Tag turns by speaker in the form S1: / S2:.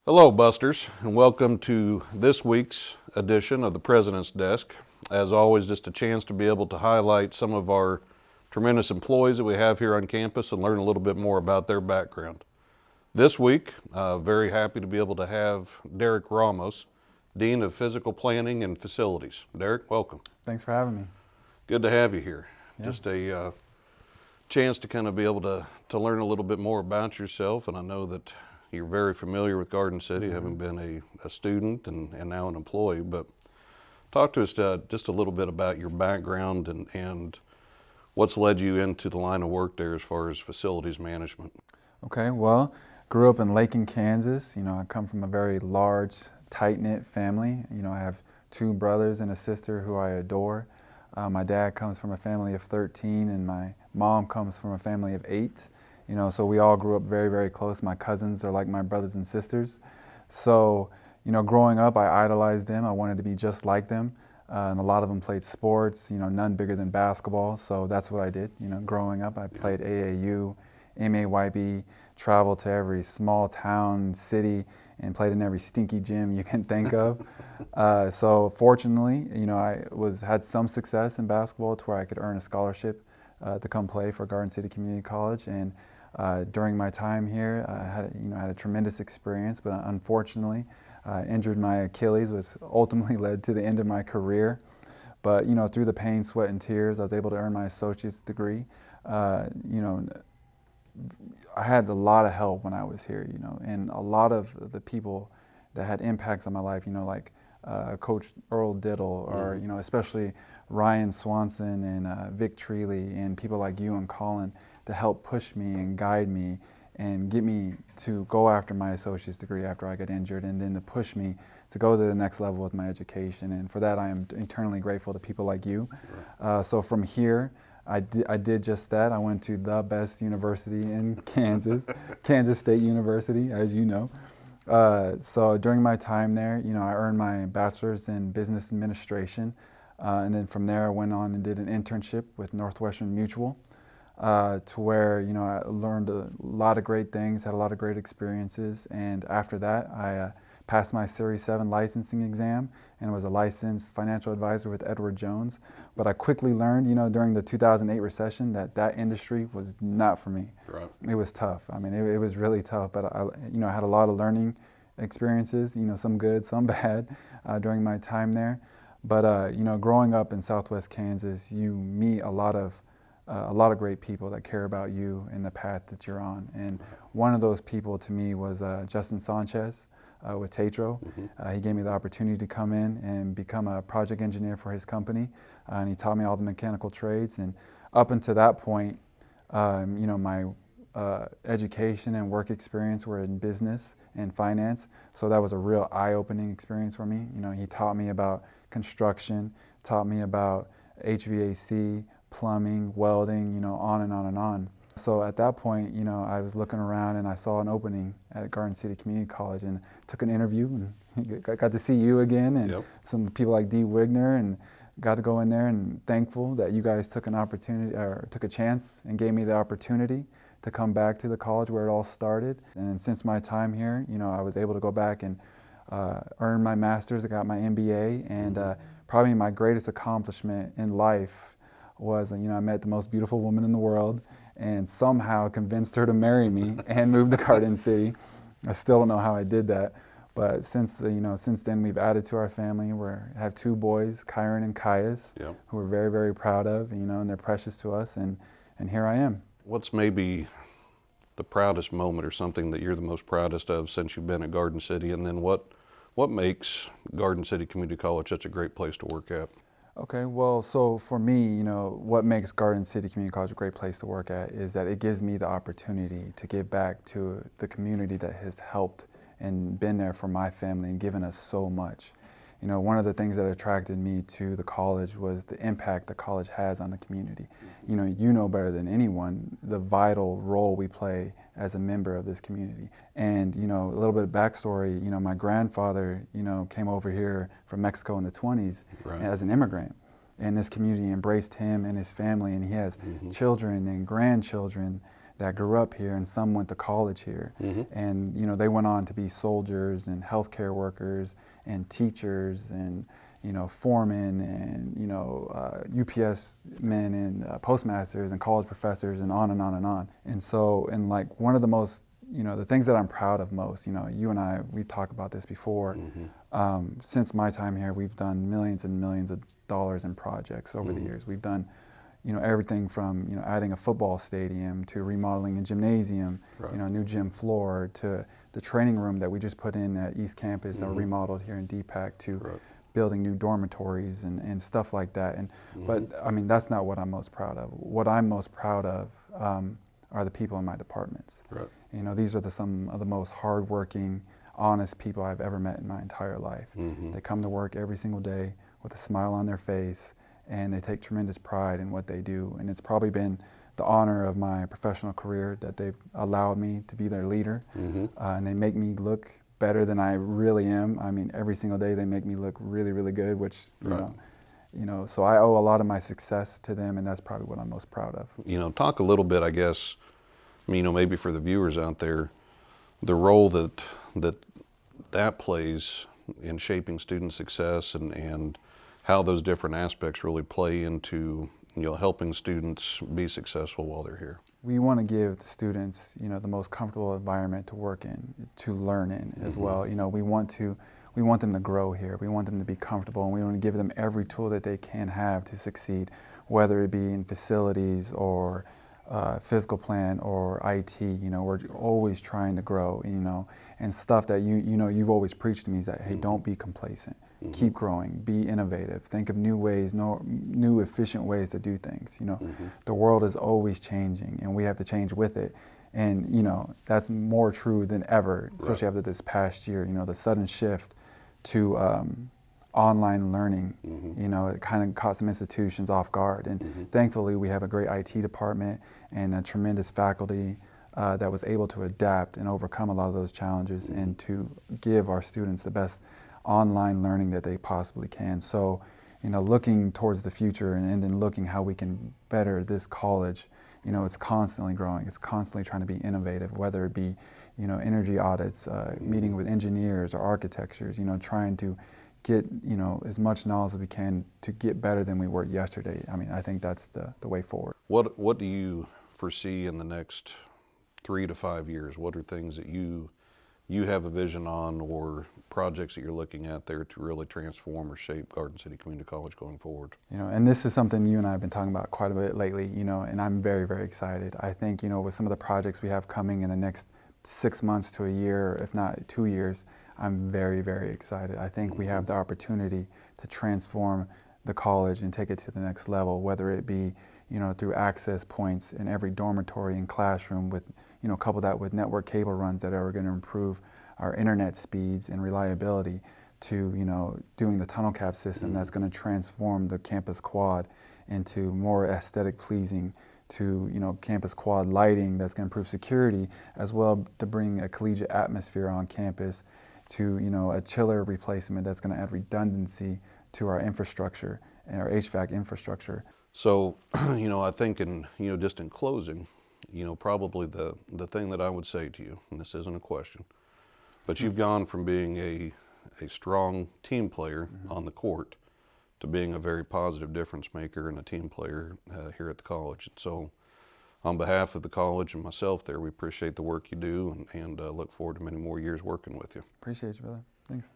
S1: Hello, Busters, and welcome to this week's edition of the President's Desk. As always, just a chance to be able to highlight some of our tremendous employees that we have here on campus and learn a little bit more about their background. This week, very happy to be able to have Derek Ramos, Dean of Physical Planning and Facilities. Derek, welcome.
S2: Thanks for having me.
S1: Good to have you here.
S2: Yeah.
S1: Just a chance to kind of be able to learn a little bit more about yourself, and I know that you're very familiar with Garden City, having been a student and now an employee. But talk to us just a little bit about your background and what's led you into the line of work there as far as facilities management.
S2: Okay, well, grew up in Lakin, Kansas. I come from a very large, tight-knit family. I have two brothers and a sister who I adore. My dad comes from a family of 13, and my mom comes from a family of 8. So we all grew up very, very close. My cousins are like my brothers and sisters. So, growing up, I idolized them. I wanted to be just like them. And a lot of them played sports, none bigger than basketball. So that's what I did. Growing up, I played AAU, MAYB, traveled to every small town, city, and played in every stinky gym you can think of. So fortunately, I had some success in basketball to where I could earn a scholarship to come play for Garden City Community College. And during my time here, I had a tremendous experience, but unfortunately, injured my Achilles, which ultimately led to the end of my career. But through the pain, sweat, and tears, I was able to earn my associate's degree. I had a lot of help when I was here, and a lot of the people that had impacts on my life, like Coach Earl Diddle, or especially Ryan Swanson and Vic Treeley, and people like you and Colin, to help push me and guide me and get me to go after my associate's degree after I got injured, and then to push me to go to the next level with my education. And for that, I am eternally grateful to people like you. So from here, I did just that. I went to the best university in Kansas, Kansas State University, as you know. So during my time there, I earned my bachelor's in business administration. And then from there, I went on and did an internship with Northwestern Mutual. To where I learned a lot of great things, had a lot of great experiences, and after that I passed my Series 7 licensing exam and was a licensed financial advisor with Edward Jones. But I quickly learned, during the 2008 recession, that industry was not for me.
S1: Right.
S2: It was tough. I mean, it was really tough. But I had a lot of learning experiences, some good, some bad, during my time there. But growing up in Southwest Kansas, you meet a lot of great people that care about you and the path that you're on. And one of those people to me was Justin Sanchez with Tetro. He gave me the opportunity to come in and become a project engineer for his company. And he taught me all the mechanical trades. And up until that point, my education and work experience were in business and finance. So that was a real eye-opening experience for me. He taught me about construction, taught me about HVAC, plumbing, welding, on and on and on. So at that point, I was looking around and I saw an opening at Garden City Community College and took an interview and got to see you again and some people like Dee Wigner, and got to go in there, and thankful that you guys took an opportunity or took a chance and gave me the opportunity to come back to the college where it all started. And since my time here, I was able to go back and earn my master's. I got my MBA, and probably my greatest accomplishment in life was, I met the most beautiful woman in the world and somehow convinced her to marry me and move to Garden City. I still don't know how I did that, but since then we've added to our family. We have 2 boys, Kyron and Caius, who we're very, very proud of, and they're precious to us, and here I am.
S1: What's maybe the proudest moment or something that you're the most proudest of since you've been at Garden City, and then what makes Garden City Community College such a great place to work at?
S2: Okay, well, so for me, what makes Garden City Community College a great place to work at is that it gives me the opportunity to give back to the community that has helped and been there for my family and given us so much. One of the things that attracted me to the college was the impact the college has on the community. You know better than anyone the vital role we play as a member of this community. And, a little bit of backstory, my grandfather, came over here from Mexico in the 20s as an immigrant. And this community embraced him and his family, and he has children and grandchildren that grew up here, and some went to college here. And you know, they went on to be soldiers and healthcare workers and teachers and, you know, foremen and, you know, UPS men and postmasters and college professors and on and on and on. And so, and like one of the most, you know, the things that I'm proud of most, you know, you and I, we talked about this before. Since my time here, we've done millions and millions of dollars in projects over the years. We've done, you know, everything from, you know, adding a football stadium to remodeling a gymnasium, you know, a new gym floor, to the training room that we just put in at East Campus and remodeled here in DPAC, to building new dormitories and stuff like that. And but I mean, that's not what I'm most proud of. What I'm most proud of are the people in my departments. You know, these are some of the most hardworking, honest people I've ever met in my entire life. They come to work every single day with a smile on their face, and they take tremendous pride in what they do. And it's probably been the honor of my professional career that they've allowed me to be their leader. And they make me look better than I really am. I mean, every single day they make me look really, really good, which, you know, so I owe a lot of my success to them, and that's probably what I'm most proud of.
S1: You know, talk a little bit, I guess, you know, maybe for the viewers out there, the role that plays in shaping student success, and how those different aspects really play into, you know, helping students be successful while they're here.
S2: We want to give the students, you know, the most comfortable environment to work in, to learn in as well. You know, we want them to grow here. We want them to be comfortable, and we want to give them every tool that they can have to succeed, whether it be in facilities or physical plant or IT. You know, we're always trying to grow, you know, and stuff that you know, you've always preached to me is that, hey, don't be complacent. Keep growing, be innovative, think of new ways, new efficient ways to do things. You know, the world is always changing, and we have to change with it. And, you know, that's more true than ever, especially after this past year. You know, the sudden shift to online learning, you know, it kind of caught some institutions off guard. And thankfully, we have a great IT department and a tremendous faculty that was able to adapt and overcome a lot of those challenges and to give our students the best online learning that they possibly can. So, you know, looking towards the future and then looking how we can better this college, you know, it's constantly growing. It's constantly trying to be innovative, whether it be, you know, energy audits, meeting with engineers or architectures, you know, trying to get, you know, as much knowledge as we can to get better than we were yesterday. I mean, I think that's the way forward.
S1: What do you foresee in the next 3 to 5 years? What are things that you have a vision on, or projects that you're looking at there to really transform or shape Garden City Community College going forward?
S2: You know, and this is something you and I have been talking about quite a bit lately, you know, and I'm very, very excited. I think, you know, with some of the projects we have coming in the next 6 months to a year, if not 2 years, I'm very, very excited. I think we have the opportunity to transform the college and take it to the next level, whether it be, you know, through access points in every dormitory and classroom, with, you know, couple that with network cable runs that are going to improve our internet speeds and reliability, to, you know, doing the tunnel cap system that's going to transform the campus quad into more aesthetic pleasing, to, you know, campus quad lighting that's going to improve security, as well to bring a collegiate atmosphere on campus, to, you know, a chiller replacement that's going to add redundancy to our infrastructure and our HVAC infrastructure.
S1: So, you know, I think you know, just in closing, you know, probably the thing that I would say to you, and this isn't a question, but you've gone from being a strong team player on the court to being a very positive difference maker and a team player here at the college. And so, on behalf of the college and myself there, we appreciate the work you do, and look forward to many more years working with you.
S2: Appreciate you, brother. Thanks.